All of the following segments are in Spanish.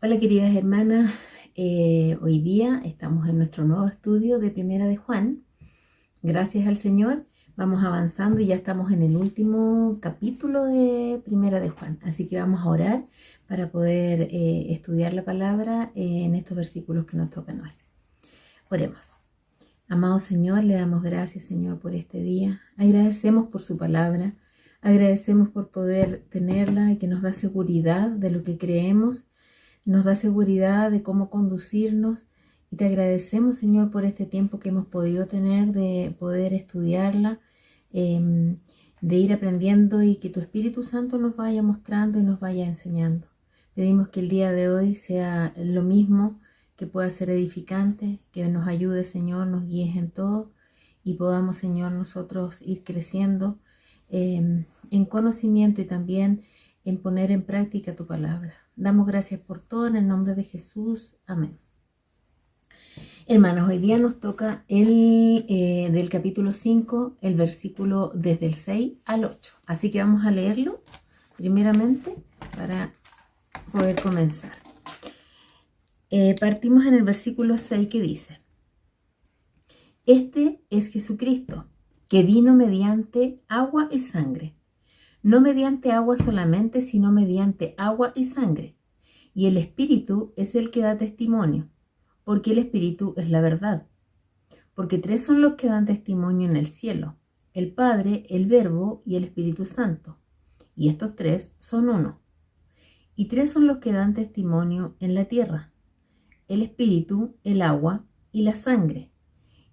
Hola queridas hermanas, hoy día estamos en nuestro nuevo estudio de Primera de Juan. Gracias al Señor, vamos avanzando y ya estamos en el último capítulo de Primera de Juan. Así que vamos a orar para poder estudiar la palabra en estos versículos que nos tocan hoy. Oremos. Amado Señor, le damos gracias, Señor, por este día. Agradecemos por su palabra, agradecemos por poder tenerla y que nos da seguridad de lo que creemos. Nos da seguridad de cómo conducirnos y te agradecemos, Señor, por este tiempo que hemos podido tener de poder estudiarla, de ir aprendiendo y que tu Espíritu Santo nos vaya mostrando y nos vaya enseñando. Pedimos que el día de hoy sea lo mismo, que pueda ser edificante, que nos ayude, Señor, nos guíes en todo y podamos, Señor, nosotros ir creciendo en conocimiento y también en poner en práctica tu palabra. Damos gracias por todo en el nombre de Jesús. Amén. Hermanos, hoy día nos toca del capítulo 5, el versículo desde el 6 al 8. Así que vamos a leerlo primeramente para poder comenzar. Partimos en el versículo 6 que dice: Este es Jesucristo, que vino mediante agua y sangre. No mediante agua solamente, sino mediante agua y sangre. Y el Espíritu es el que da testimonio, porque el Espíritu es la verdad. Porque tres son los que dan testimonio en el cielo: el Padre, el Verbo y el Espíritu Santo. Y estos tres son uno. Y tres son los que dan testimonio en la tierra: el Espíritu, el agua y la sangre.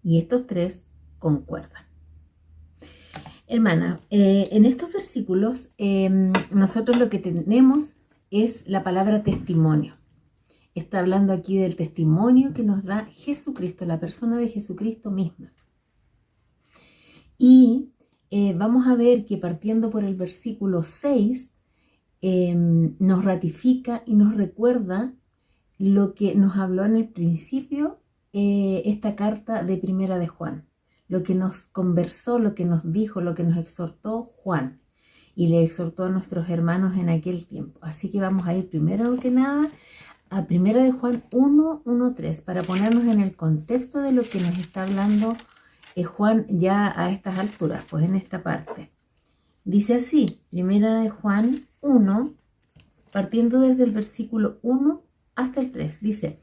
Y estos tres concuerdan. Hermana, en estos versículos nosotros lo que tenemos es la palabra testimonio. Está hablando aquí del testimonio que nos da Jesucristo, la persona de Jesucristo misma. Y vamos a ver que partiendo por el versículo 6, nos ratifica y nos recuerda lo que nos habló en el principio esta carta de Primera de Juan. Lo que nos conversó, lo que nos dijo, lo que nos exhortó Juan. Y le exhortó a nuestros hermanos en aquel tiempo. Así que vamos a ir primero que nada a Primera de Juan 1:1-3 para ponernos en el contexto de lo que nos está hablando Juan ya a estas alturas, pues en esta parte. Dice así, Primera de Juan 1, partiendo desde el versículo 1 hasta el 3. Dice: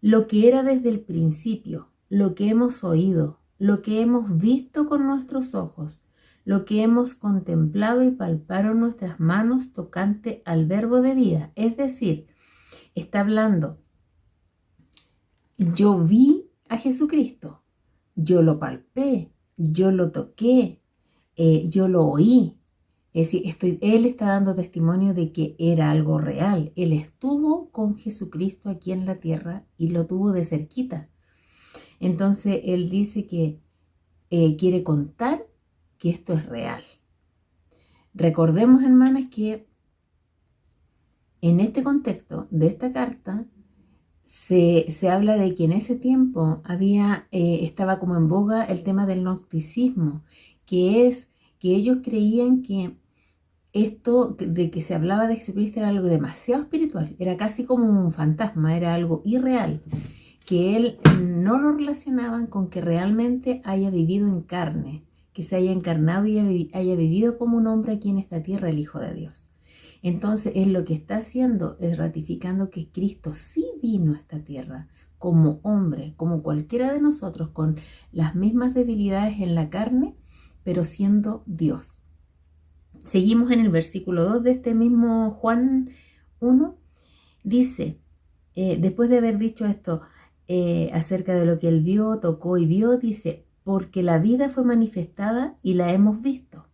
Lo que era desde el principio, lo que hemos oído, lo que hemos visto con nuestros ojos, lo que hemos contemplado y palparon nuestras manos tocante al verbo de vida. Es decir, está hablando, yo vi a Jesucristo, yo lo palpé, yo lo toqué, yo lo oí. Es decir, él está dando testimonio de que era algo real. Él estuvo con Jesucristo aquí en la tierra y lo tuvo de cerquita. Entonces él dice que quiere contar que esto es real. Recordemos, hermanas, que en este contexto de esta carta se habla de que en ese tiempo estaba como en boga el tema del gnosticismo, que es que ellos creían que esto de que se hablaba de Jesucristo era algo demasiado espiritual, era casi como un fantasma, era algo irreal, que él no lo relacionaban con que realmente haya vivido en carne, que se haya encarnado y haya vivido como un hombre aquí en esta tierra, el Hijo de Dios. Entonces, él lo que está haciendo es ratificando que Cristo sí vino a esta tierra como hombre, como cualquiera de nosotros, con las mismas debilidades en la carne, pero siendo Dios. Seguimos en el versículo 2 de este mismo Juan 1. Dice, después de haber dicho esto acerca de lo que él vio, tocó y vio, dice: porque la vida fue manifestada y la hemos visto.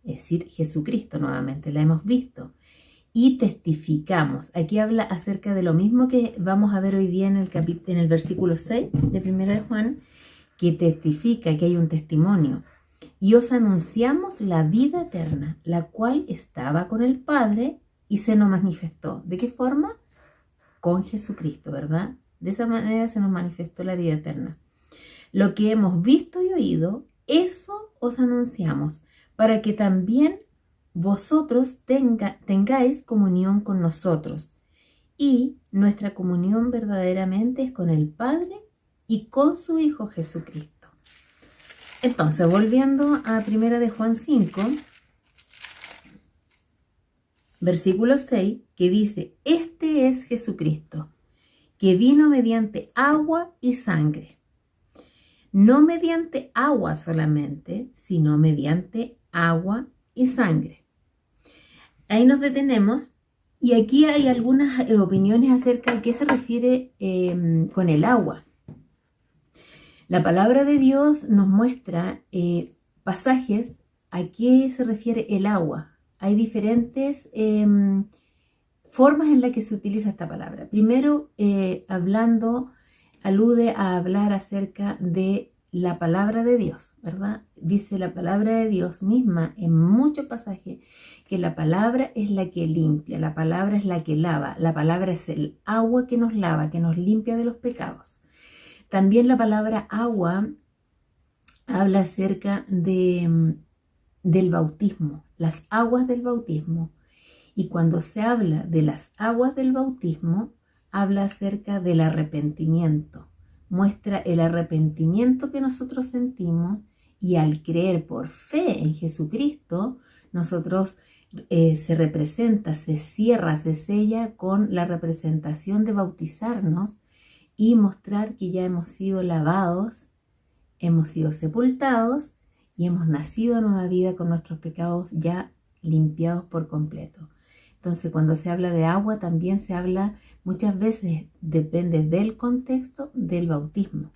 Es decir, Jesucristo nuevamente, la hemos visto. Y testificamos. Aquí habla acerca de lo mismo que vamos a ver hoy día en el versículo 6 de 1 de Juan, que testifica que hay un testimonio. Y os anunciamos la vida eterna, la cual estaba con el Padre y se nos manifestó. ¿De qué forma? Con Jesucristo, ¿verdad? De esa manera se nos manifestó la vida eterna. Lo que hemos visto y oído, eso os anunciamos, para que también vosotros tengáis comunión con nosotros. Y nuestra comunión verdaderamente es con el Padre y con su Hijo Jesucristo. Entonces, volviendo a 1 de Juan 5, versículo 6, que dice: este es Jesucristo, que vino mediante agua y sangre. No mediante agua solamente, sino mediante agua y sangre. Ahí nos detenemos y aquí hay algunas opiniones acerca de qué se refiere con el agua. La palabra de Dios nos muestra pasajes a qué se refiere el agua. Hay diferentes formas en las que se utiliza esta palabra. Primero, alude a hablar acerca de la palabra de Dios, ¿verdad? Dice la palabra de Dios misma en muchos pasajes que la palabra es la que limpia, la palabra es la que lava, la palabra es el agua que nos lava, que nos limpia de los pecados. También la palabra agua habla acerca del bautismo, las aguas del bautismo. Y cuando se habla de las aguas del bautismo, habla acerca del arrepentimiento. Muestra el arrepentimiento que nosotros sentimos y al creer por fe en Jesucristo, nosotros se representa, se cierra, se sella con la representación de bautizarnos y mostrar que ya hemos sido lavados, hemos sido sepultados y hemos nacido a nueva vida con nuestros pecados ya limpiados por completo. Entonces, cuando se habla de agua, también se habla, muchas veces depende del contexto, del bautismo.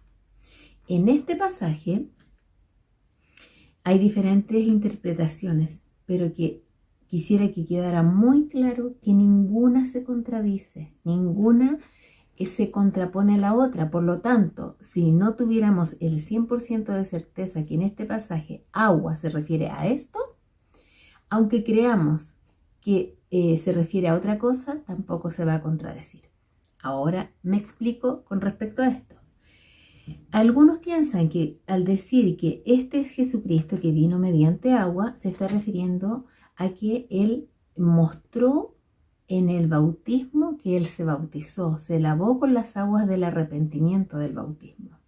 En este pasaje hay diferentes interpretaciones, pero que quisiera que quedara muy claro que ninguna se contradice, ninguna se contrapone a la otra. Por lo tanto, si no tuviéramos el 100% de certeza que en este pasaje agua se refiere a esto, aunque creamos que se refiere a otra cosa, tampoco se va a contradecir. Ahora me explico con respecto a esto. Algunos piensan que al decir que este es Jesucristo que vino mediante agua, se está refiriendo a que Él mostró en el bautismo que Él se bautizó, se lavó con las aguas del arrepentimiento del bautismo.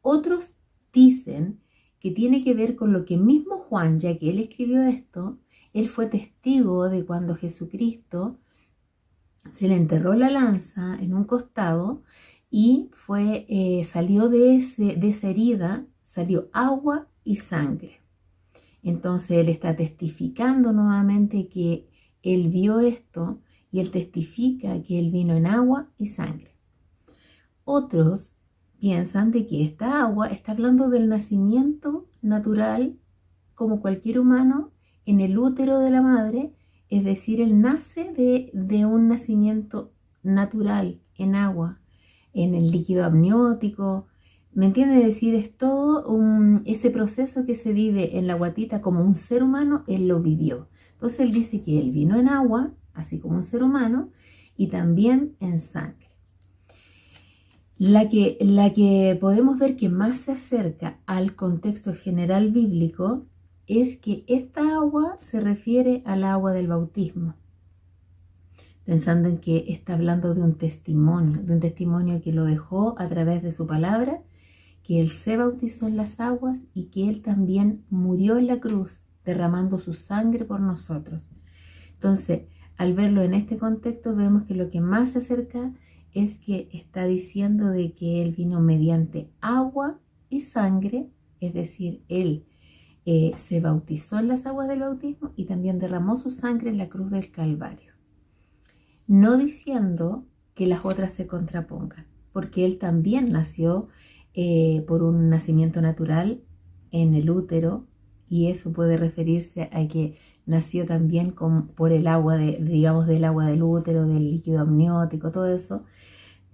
Otros dicen que tiene que ver con lo que mismo Juan, ya que él escribió esto, él fue testigo de cuando Jesucristo se le enterró la lanza en un costado y salió de esa herida, salió agua y sangre. Entonces él está testificando nuevamente que él vio esto y él testifica que él vino en agua y sangre. Otros piensan de que esta agua está hablando del nacimiento natural como cualquier humano en el útero de la madre, es decir, él nace de un nacimiento natural en agua, en el líquido amniótico. ¿Me entiende? Es decir, es todo ese proceso que se vive en la guatita como un ser humano, él lo vivió. Entonces él dice que él vino en agua, así como un ser humano, y también en sangre. La que podemos ver que más se acerca al contexto general bíblico es que esta agua se refiere al agua del bautismo, pensando en que está hablando de un testimonio que lo dejó a través de su palabra, que Él se bautizó en las aguas y que Él también murió en la cruz, derramando su sangre por nosotros. Entonces, al verlo en este contexto, vemos que lo que más se acerca es que está diciendo de que Él vino mediante agua y sangre, es decir, Él se bautizó en las aguas del bautismo y también derramó su sangre en la cruz del Calvario. No diciendo que las otras se contrapongan, porque Él también nació por un nacimiento natural en el útero, y eso puede referirse a que nació también por el agua, del agua del útero, del líquido amniótico, todo eso.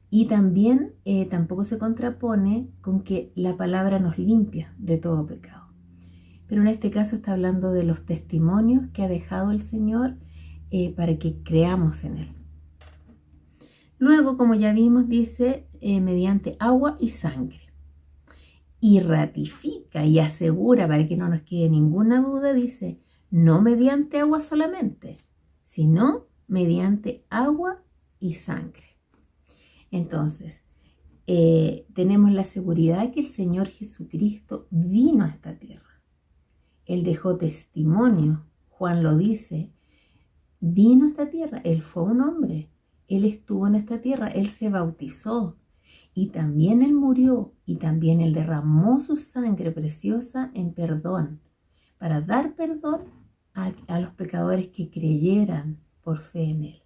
Y también tampoco se contrapone con que la palabra nos limpia de todo pecado. Pero en este caso está hablando de los testimonios que ha dejado el Señor para que creamos en Él. Luego, como ya vimos, dice mediante agua y sangre. Y ratifica y asegura, para que no nos quede ninguna duda, dice, no mediante agua solamente, sino mediante agua y sangre. Entonces, tenemos la seguridad que el Señor Jesucristo vino a esta tierra. Él dejó testimonio, Juan lo dice, vino a esta tierra, Él fue un hombre, Él estuvo en esta tierra, Él se bautizó y también Él murió y también Él derramó su sangre preciosa en perdón, para dar perdón a los pecadores que creyeran por fe en Él.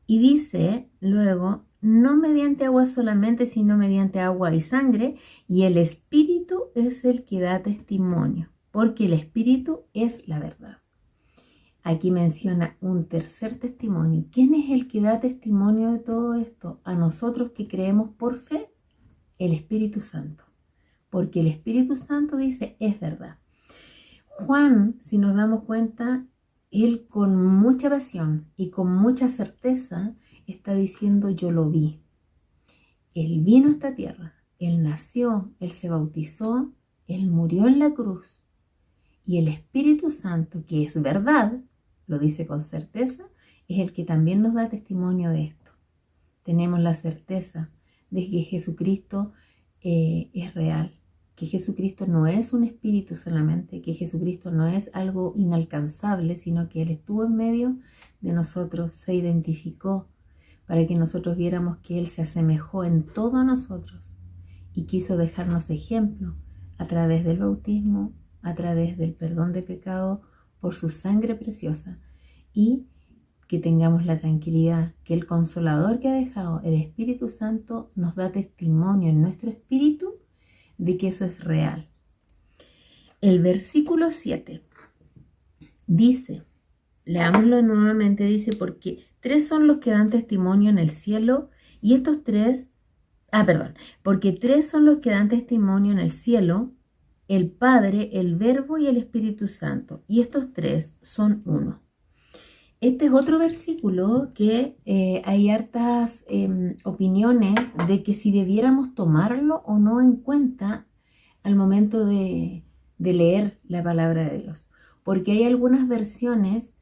Y dice luego, no mediante agua solamente, sino mediante agua y sangre, y el Espíritu es el que da testimonio, porque el Espíritu es la verdad. Aquí menciona un tercer testimonio. ¿Quién es el que da testimonio de todo esto? A nosotros que creemos por fe, el Espíritu Santo. Porque el Espíritu Santo dice, es verdad. Juan, si nos damos cuenta, él con mucha pasión y con mucha certeza está diciendo, yo lo vi. Él vino a esta tierra, Él nació, Él se bautizó, Él murió en la cruz. Y el Espíritu Santo, que es verdad, lo dice con certeza, es el que también nos da testimonio de esto. Tenemos la certeza de que Jesucristo es real, que Jesucristo no es un espíritu solamente, que Jesucristo no es algo inalcanzable, sino que Él estuvo en medio de nosotros, se identificó para que nosotros viéramos que Él se asemejó en todo a nosotros y quiso dejarnos ejemplo a través del bautismo, a través del perdón de pecado por su sangre preciosa, y que tengamos la tranquilidad que el Consolador que ha dejado, el Espíritu Santo, nos da testimonio en nuestro espíritu de que eso es real. El versículo 7 dice, leámoslo nuevamente, dice, porque 3 son los que dan testimonio en el cielo, y estos 3, porque 3 son los que dan testimonio en el cielo, el Padre, el Verbo y el Espíritu Santo, y estos 3 son uno. Este es otro versículo que hay hartas opiniones de que si debiéramos tomarlo o no en cuenta al momento de leer la palabra de Dios. Porque hay algunas versiones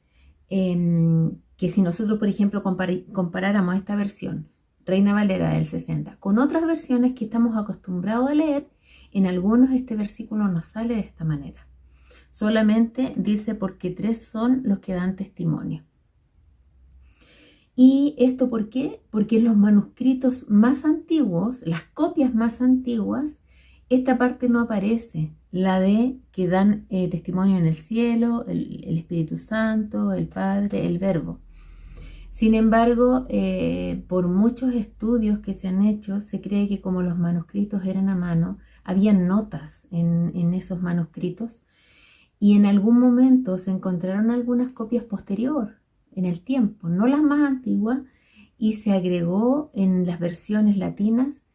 que si nosotros, por ejemplo, comparáramos esta versión, Reina Valera del 60, con otras versiones que estamos acostumbrados a leer, en algunos este versículo nos sale de esta manera. Solamente dice, porque 3 son los que dan testimonio. ¿Y esto por qué? Porque en los manuscritos más antiguos, las copias más antiguas, esta parte no aparece, la de que dan testimonio en el cielo, el Espíritu Santo, el Padre, el Verbo. Sin embargo, por muchos estudios que se han hecho, se cree que como los manuscritos eran a mano, habían notas en esos manuscritos, y en algún momento se encontraron algunas copias posteriores en el tiempo, no las más antiguas, y se agregó en las versiones latinas,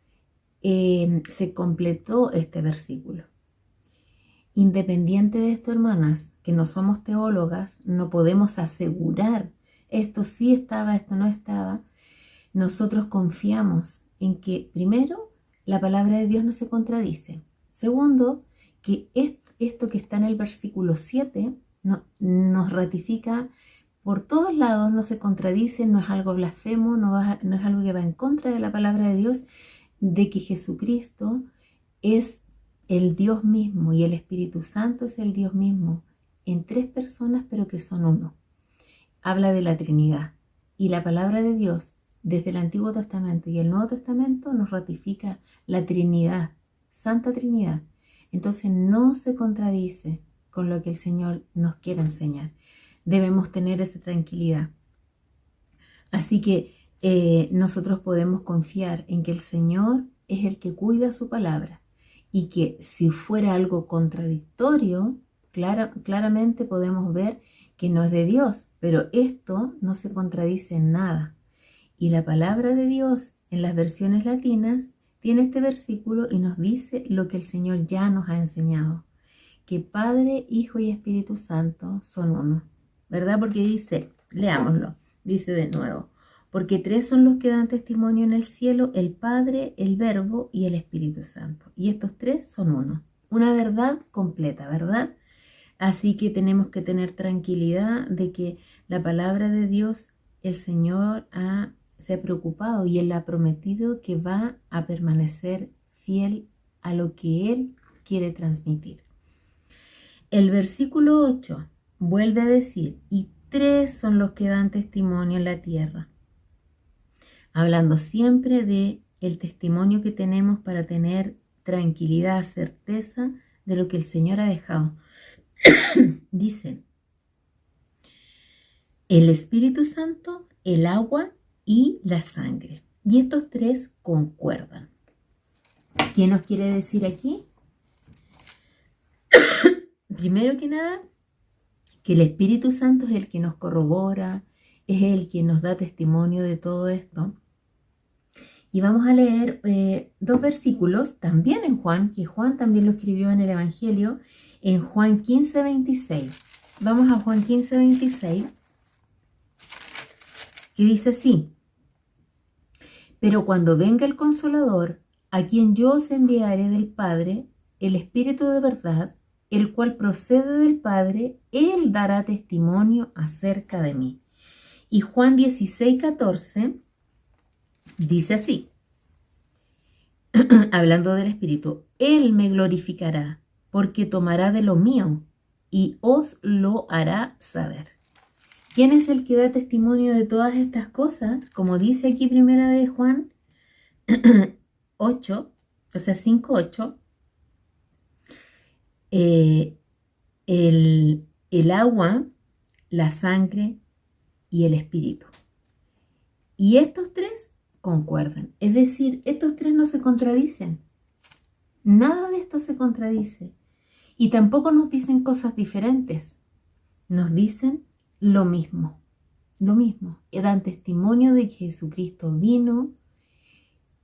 se completó este versículo. Independiente de esto, hermanas, que no somos teólogas, no podemos asegurar esto sí estaba, esto no estaba. Nosotros confiamos en que, primero, la palabra de Dios no se contradice. Segundo, que esto que está en el versículo 7 nos ratifica por todos lados, no se contradice, no es algo blasfemo, no es algo que va en contra de la palabra de Dios, de que Jesucristo es el Dios mismo y el Espíritu Santo es el Dios mismo, en 3 personas pero que son uno. Habla de la Trinidad, y la palabra de Dios desde el Antiguo Testamento y el Nuevo Testamento nos ratifica la Trinidad, Santa Trinidad. Entonces no se contradice con lo que el Señor nos quiere enseñar. Debemos tener esa tranquilidad. Así que nosotros podemos confiar en que el Señor es el que cuida su palabra, y que si fuera algo contradictorio, claramente podemos ver que no es de Dios, pero esto no se contradice en nada. Y la palabra de Dios en las versiones latinas tiene este versículo y nos dice lo que el Señor ya nos ha enseñado, que Padre, Hijo y Espíritu Santo son uno, ¿verdad? Porque dice, leámoslo, dice de nuevo, porque 3 son los que dan testimonio en el cielo, el Padre, el Verbo y el Espíritu Santo. Y estos 3 son uno, una verdad completa, ¿verdad? Así que tenemos que tener tranquilidad de que la palabra de Dios, el Señor ha se ha preocupado y Él ha prometido que va a permanecer fiel a lo que Él quiere transmitir. El versículo 8 vuelve a decir, y 3 son los que dan testimonio en la tierra, hablando siempre de el testimonio que tenemos para tener tranquilidad, certeza de lo que el Señor ha dejado. Dice, el Espíritu Santo, el agua y la sangre. Y estos 3 concuerdan. ¿Qué nos quiere decir aquí? Primero que nada, que el Espíritu Santo es el que nos corrobora, es el que nos da testimonio de todo esto. Y vamos a leer 2 versículos también en Juan, que Juan también lo escribió en el Evangelio, en Juan 15, 26. Vamos a Juan 15, 26, que dice así, pero cuando venga el Consolador, a quien yo os enviaré del Padre, el Espíritu de verdad, el cual procede del Padre, Él dará testimonio acerca de mí. Y Juan 16, 14 dice así, hablando del Espíritu, Él me glorificará, porque tomará de lo mío y os lo hará saber. ¿Quién es el que da testimonio de todas estas cosas? Como dice aquí primera de Juan 8, o sea 5, 8, el agua, la sangre y el Espíritu. Y estos 3 concuerdan, es decir, estos 3 no se contradicen. Nada de esto se contradice. Y tampoco nos dicen cosas diferentes. Nos dicen lo mismo. Lo mismo. Y dan testimonio de que Jesucristo vino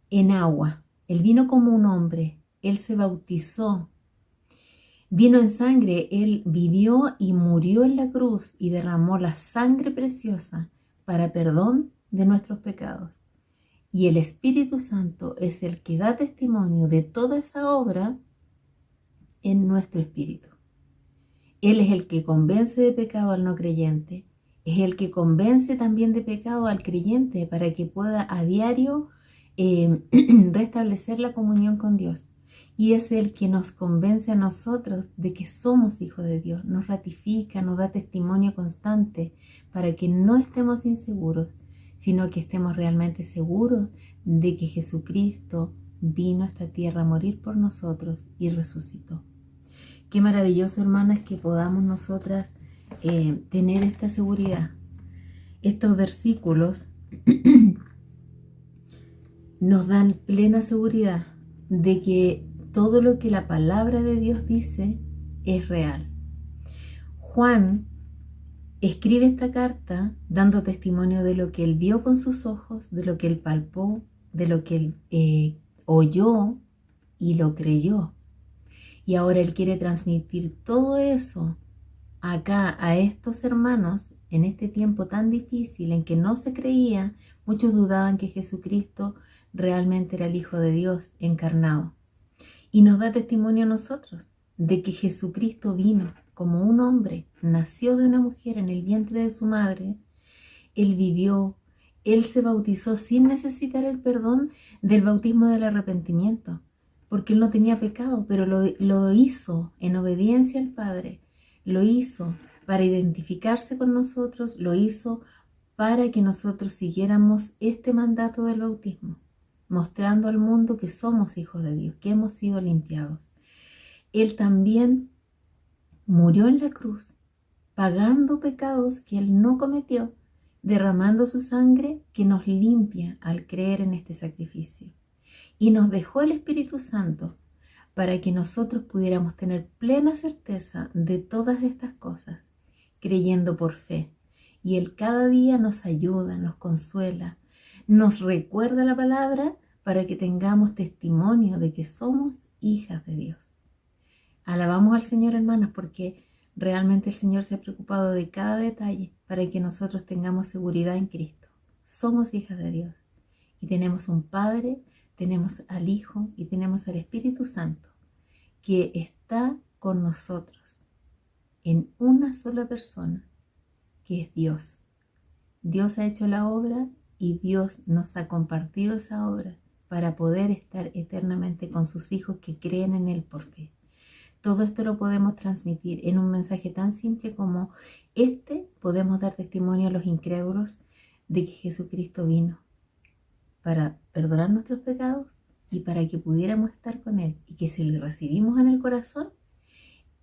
en agua. Él vino como un hombre. Él se bautizó. Vino en sangre. Él vivió y murió en la cruz y derramó la sangre preciosa para perdón de nuestros pecados. Y el Espíritu Santo es el que da testimonio de toda esa obra en nuestro espíritu. Él es el que convence de pecado al no creyente, es el que convence también de pecado al creyente para que pueda a diario restablecer la comunión con Dios. Y es el que nos convence a nosotros de que somos hijos de Dios, nos ratifica, nos da testimonio constante para que no estemos inseguros, sino que estemos realmente seguros de que Jesucristo vino a esta tierra a morir por nosotros y resucitó. Qué maravilloso, hermanas, que podamos nosotras tener esta seguridad. Estos versículos nos dan plena seguridad de que todo lo que la palabra de Dios dice es real. Juan escribe esta carta dando testimonio de lo que él vio con sus ojos, de lo que él palpó, de lo que él oyó y lo creyó. Y ahora él quiere transmitir todo eso acá a estos hermanos en este tiempo tan difícil en que no se creía, muchos dudaban que Jesucristo realmente era el Hijo de Dios encarnado. Y nos da testimonio a nosotros de que Jesucristo vino como un hombre, nació de una mujer en el vientre de su madre, él vivió, él se bautizó sin necesitar el perdón del bautismo del arrepentimiento, porque él no tenía pecado, pero lo hizo en obediencia al Padre, lo hizo para identificarse con nosotros, lo hizo para que nosotros siguiéramos este mandato del bautismo, mostrando al mundo que somos hijos de Dios, que hemos sido limpiados. Él también murió en la cruz, pagando pecados que él no cometió, derramando su sangre que nos limpia al creer en este sacrificio. Y nos dejó el Espíritu Santo para que nosotros pudiéramos tener plena certeza de todas estas cosas, creyendo por fe. Y Él cada día nos ayuda, nos consuela, nos recuerda la palabra para que tengamos testimonio de que somos hijas de Dios. Alabamos al Señor, hermanos, porque realmente el Señor se ha preocupado de cada detalle para que nosotros tengamos seguridad en Cristo. Somos hijas de Dios y tenemos un Padre, tenemos al Hijo y tenemos al Espíritu Santo que está con nosotros en una sola persona, que es Dios. Dios ha hecho la obra y Dios nos ha compartido esa obra para poder estar eternamente con sus hijos que creen en Él por fe. Todo esto lo podemos transmitir en un mensaje tan simple como este. Podemos dar testimonio a los incrédulos de que Jesucristo vino para perdonar nuestros pecados y para que pudiéramos estar con Él, y que si le recibimos en el corazón,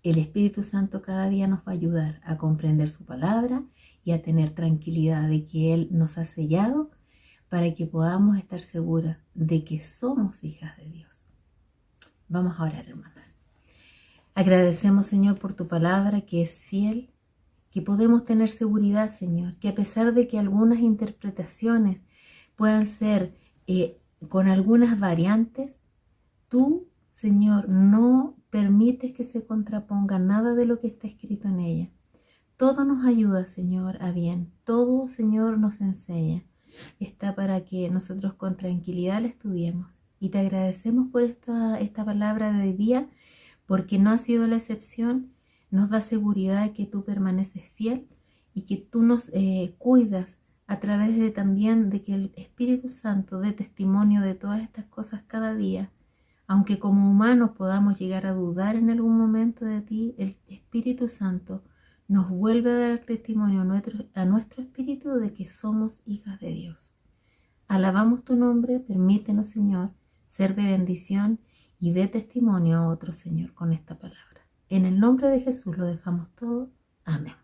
el Espíritu Santo cada día nos va a ayudar a comprender su palabra y a tener tranquilidad de que Él nos ha sellado para que podamos estar seguras de que somos hijas de Dios. Vamos a orar, hermanas. Agradecemos, Señor, por tu palabra que es fiel, que podemos tener seguridad, Señor, que a pesar de que algunas interpretaciones puedan ser con algunas variantes, tú, Señor, no permites que se contraponga nada de lo que está escrito en ella. Todo nos ayuda, Señor, a bien. Todo, Señor, nos enseña. Está para que nosotros con tranquilidad la estudiemos. Y te agradecemos por esta palabra de hoy día, porque no ha sido la excepción. Nos da seguridad de que tú permaneces fiel y que tú nos cuidas a través de también de que el Espíritu Santo dé testimonio de todas estas cosas cada día. Aunque como humanos podamos llegar a dudar en algún momento de ti, el Espíritu Santo nos vuelve a dar testimonio a nuestro espíritu de que somos hijas de Dios. Alabamos tu nombre, permítenos, Señor, ser de bendición y de testimonio a otro, Señor, con esta palabra. En el nombre de Jesús lo dejamos todo. Amén.